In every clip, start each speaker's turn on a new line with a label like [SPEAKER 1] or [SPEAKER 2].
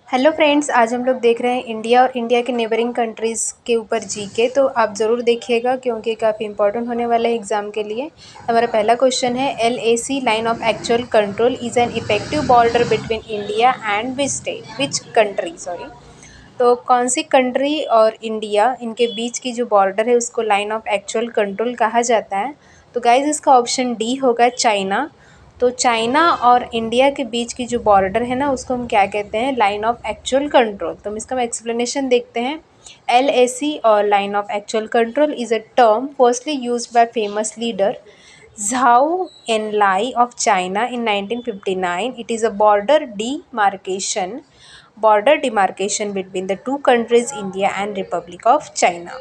[SPEAKER 1] Hello friends, आज हम लोग देख रहे हैं इंडिया और इंडिया के नेबरिंग कंट्रीज़ के ऊपर जीके। तो आप ज़रूर देखिएगा क्योंकि काफ़ी इंपॉर्टेंट होने वाला है एग्ज़ाम के लिए। हमारा पहला क्वेश्चन है, LAC line of actual control is an effective border between India and which country sorry. तो कौन सी कंट्री और इंडिया इनके बीच की जो बॉर्डर है उसको लाइन ऑफ एक्चुअल कंट्रोल कहा जाता है। तो गाइज़ इसका ऑप्शन डी होगा, चाइना। तो चाइना और इंडिया के बीच की जो बॉर्डर है ना उसको हम क्या कहते हैं, लाइन ऑफ एक्चुअल कंट्रोल। तो हम इसका एक्सप्लेनेशन देखते हैं। LAC और line of actual control is a term firstly used by famous leader Zhou Enlai of China in 1959. It is a border demarcation between the two countries, India and Republic of China.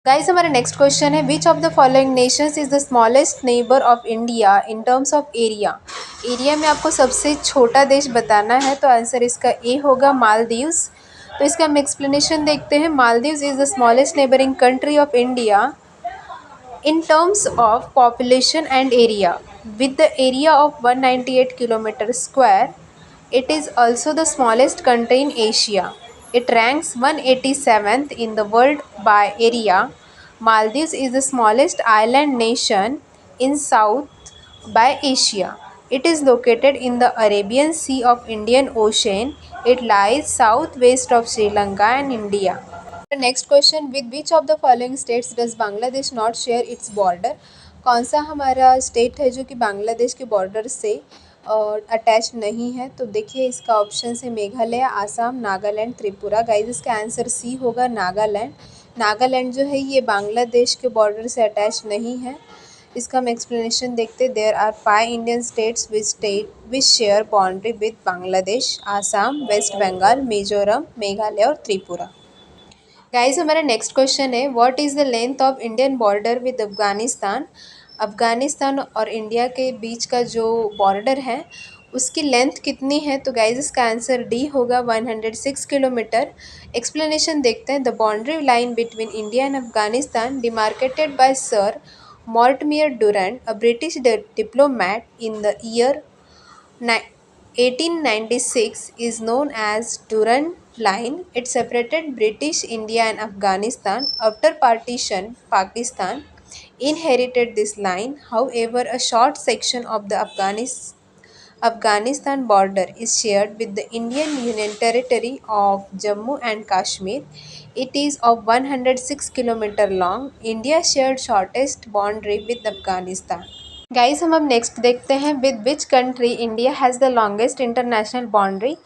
[SPEAKER 1] Guys हमारा next question है, which of the following Nations is the smallest neighbour of India in terms of area. Area में आपको सबसे छोटा देश बताना है, तो आंसर इसका ए होगा, मालदीव्स। तो इसका हम एक्सप्लेनेशन देखते हैं। Maldives is the smallest neighbouring country of India in terms of population and area, with the area of 198 kilometers square. It is also the smallest country in Asia. It ranks 187th in the world by area. Maldives is the smallest island nation in South by Asia. It is located in the Arabian Sea of Indian Ocean. It lies southwest of Sri Lanka and India. Next question, with which of the following states does Bangladesh not share its border. कौन सा हमारा state है जो कि बांग्लादेश के border से attach नहीं है। तो देखिए इसका ऑप्शन है मेघालय, आसाम, नागालैंड, त्रिपुरा। गाइज इसका आंसर सी होगा, नागालैंड। नागालैंड जो है ये बांग्लादेश के बॉर्डर से अटैच नहीं है। इसका हम एक्सप्लेनेशन देखते। There are 5 Indian states which share boundary with Bangladesh: Assam, West Bengal, Mizoram, Meghalaya और त्रिपुरा। गाइस हमारा नेक्स्ट क्वेश्चन है, what is the length of Indian border with Afghanistan. Afghanistan और इंडिया के बीच का जो बॉर्डर है उसकी लेंथ कितनी है। तो गाइस इसका आंसर डी होगा, 106 किलोमीटर। एक्सप्लेनेशन देखते हैं। The boundary line between India and Afghanistan demarcated by sir Mortimer Durand, a British diplomat, in the year 1896 is known as Durand Line. It separated British India and Afghanistan. After partition, Pakistan inherited this line. However, a short section of the Afghanistan border is shared with the Indian Union Territory of Jammu and Kashmir. It is of 106 km long. India shared shortest boundary with Afghanistan. Guys हम अब next देखते हैं, with which country India has the longest international boundary.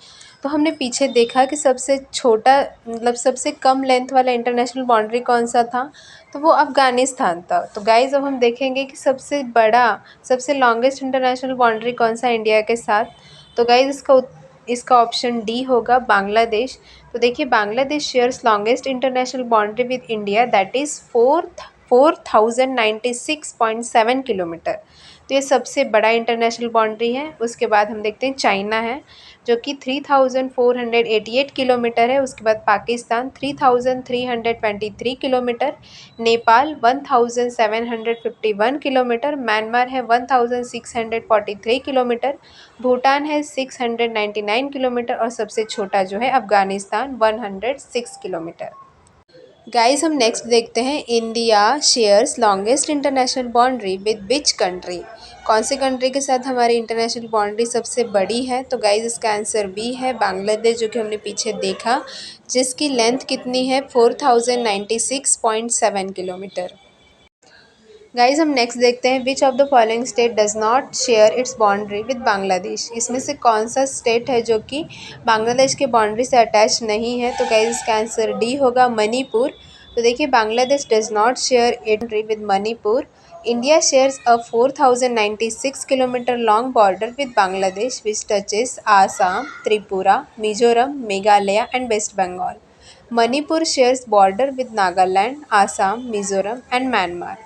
[SPEAKER 1] तो हमने पीछे देखा कि सबसे छोटा मतलब सबसे कम लेंथ वाला इंटरनेशनल बाउंड्री कौन सा था, तो वो अफ़गानिस्तान था। तो गाइस अब हम देखेंगे कि सबसे बड़ा सबसे लॉन्गेस्ट इंटरनेशनल बाउंड्री कौन सा इंडिया के साथ। तो गाइस इसका ऑप्शन डी होगा, बांग्लादेश। तो देखिए Bangladesh shares longest international boundary with India, that is 4096.7 kilometre. तो ये सबसे बड़ा इंटरनेशनल बाउंड्री है। उसके बाद हम देखते हैं चाइना है जो कि 3488 किलोमीटर है। उसके बाद Pakistan 3323 kilometre, Nepal 1751 kilometre, Myanmar है 1643 किलोमीटर, भूटान है 699 किलोमीटर और सबसे छोटा जो है अफ़गानिस्तान 106 किलोमीटर। गाइस हम नेक्स्ट देखते हैं, India shares longest international boundary with which country. कौन सी कंट्री के साथ हमारी इंटरनेशनल बाउंड्री सबसे बड़ी है। तो गाइस इसका आंसर बी है, बांग्लादेश, जो कि हमने पीछे देखा, जिसकी लेंथ कितनी है, 4096.7 किलोमीटर। गाइज हम नेक्स्ट देखते हैं, which of the following state does not share its boundary with Bangladesh. इसमें से कौन सा स्टेट है जो कि बांग्लादेश के बाउंड्री से अटैच नहीं है। तो गाइज इसका आंसर डी होगा, मणिपुर। तो देखिए Bangladesh does not share it with Manipur. India shares a 4096 kilometre long border with Bangladesh which touches Assam, Tripura, Mizoram, Meghalaya and West Bengal. Manipur shares border with Nagaland, Assam, Mizoram and Myanmar.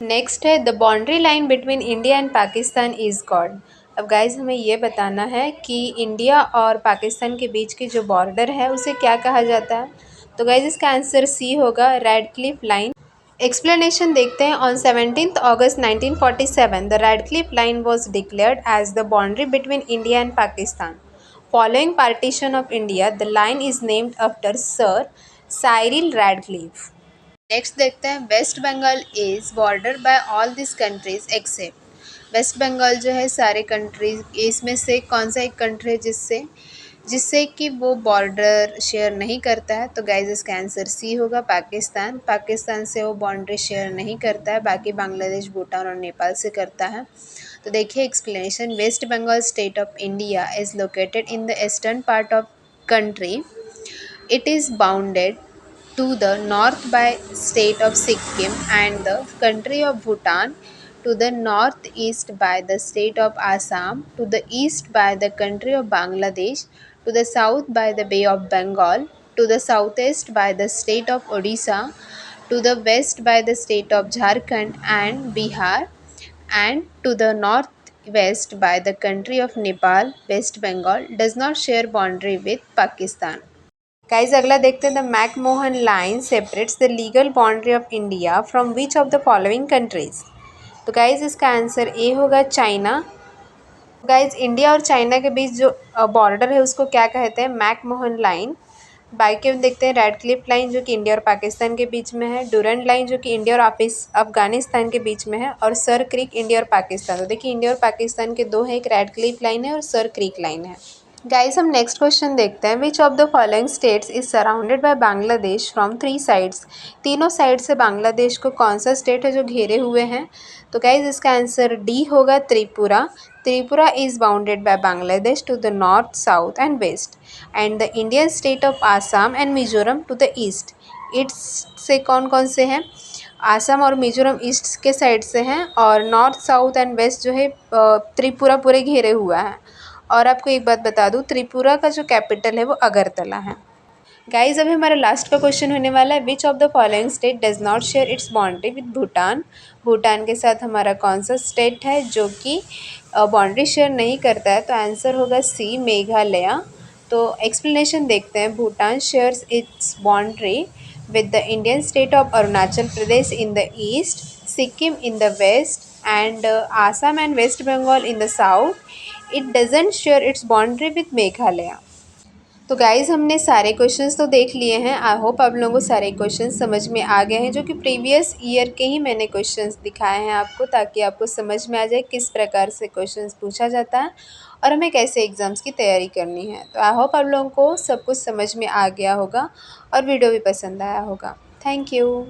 [SPEAKER 1] Next है, the boundary line between India and Pakistan is called. अब guys हमें ये बताना है कि इंडिया और पाकिस्तान के बीच की जो बॉर्डर है उसे क्या कहा जाता है। तो गाइज इसका आंसर सी होगा, रेडक्लिफ लाइन। एक्सप्लेनेशन देखते हैं। On 17 August 1947 the Radcliffe line was declared as the boundary between India and Pakistan. following partition of India, the line is named after Sir Cyril Radcliffe. Next देखते हैं West Bengal is border by all this countries except. West Bengal जो है सारे countries इसमें से कौन सा एक कंट्री है जिससे कि वो बॉर्डर शेयर नहीं करता है? तो गाइज इसका आंसर सी होगा पाकिस्तान। पाकिस्तान से वो बाउंड्री शेयर नहीं करता है, बाकी बांग्लादेश, भूटान और नेपाल से करता है। तो देखिए explanation, West Bengal state of India is located in the eastern part of country. It is bounded to the north by state of Sikkim and the country of Bhutan, to the northeast by the state of Assam, to the east by the country of Bangladesh, to the south by the Bay of Bengal, to the southeast by the state of Odisha, to the west by the state of Jharkhand and Bihar, and to the northwest by the country of Nepal. West Bengal does not share boundary with Pakistan. Guys अगला देखते हैं, the McMahon line separates the legal boundary of India from which of the following countries? तो guys इसका answer A होगा China. Guys India और China के बीच जो border है उसको क्या कहते हैं? McMahon line. बाकी हम देखते हैं रेडक्लिफ लाइन जो कि इंडिया और पाकिस्तान के बीच में है, डूरंड लाइन जो कि इंडिया और अफगानिस्तान के बीच में है, और सर क्रीक इंडिया और पाकिस्तान। तो देखिए इंडिया और पाकिस्तान के दो है, एक रेडक्लिफ लाइन है और सर क्रीक लाइन है। गाइस हम नेक्स्ट क्वेश्चन देखते हैं, which of the following states is surrounded by Bangladesh from 3 sides? तीनों साइड से बांग्लादेश को कौन सा स्टेट है जो घेरे हुए हैं? तो गाइस इसका आंसर डी होगा Tripura. Tripura is bounded by Bangladesh to the north, south and west, and the Indian state of Assam and Mizoram to the east. East से कौन कौन से हैं? आसाम और मिजोरम ईस्ट के साइड से हैं, और नॉर्थ, साउथ एंड वेस्ट जो है त्रिपुरा पूरे घेरे हुआ है। और आपको एक बात बता दूँ, त्रिपुरा का जो कैपिटल है वो अगरतला है। गाइज अभी हमारा लास्ट का क्वेश्चन होने वाला है, which of the following state does not share its boundary with Bhutan? Bhutan के साथ हमारा कौन सा स्टेट है जो कि बाउंड्री शेयर नहीं करता है? तो आंसर होगा सी, मेघालय। तो एक्सप्लेनेशन देखते हैं, Bhutan shares it's boundary with the Indian state of Arunachal Pradesh in the east, Sikkim in the west, and Assam and West Bengal in the south. It doesn't share its boundary with Meghalaya. तो guys हमने सारे questions तो देख लिए हैं। I hope आप लोगों को सारे क्वेश्चंस समझ में आ गए हैं, जो कि प्रीवियस ईयर के ही मैंने क्वेश्चंस दिखाए हैं आपको, ताकि आपको समझ में आ जाए किस प्रकार से क्वेश्चंस पूछा जाता है और हमें कैसे एग्ज़ाम्स की तैयारी करनी है। तो आई होप आप लोगों को सब कुछ समझ में आ गया होगा और वीडियो भी पसंद आया होगा। Thank you.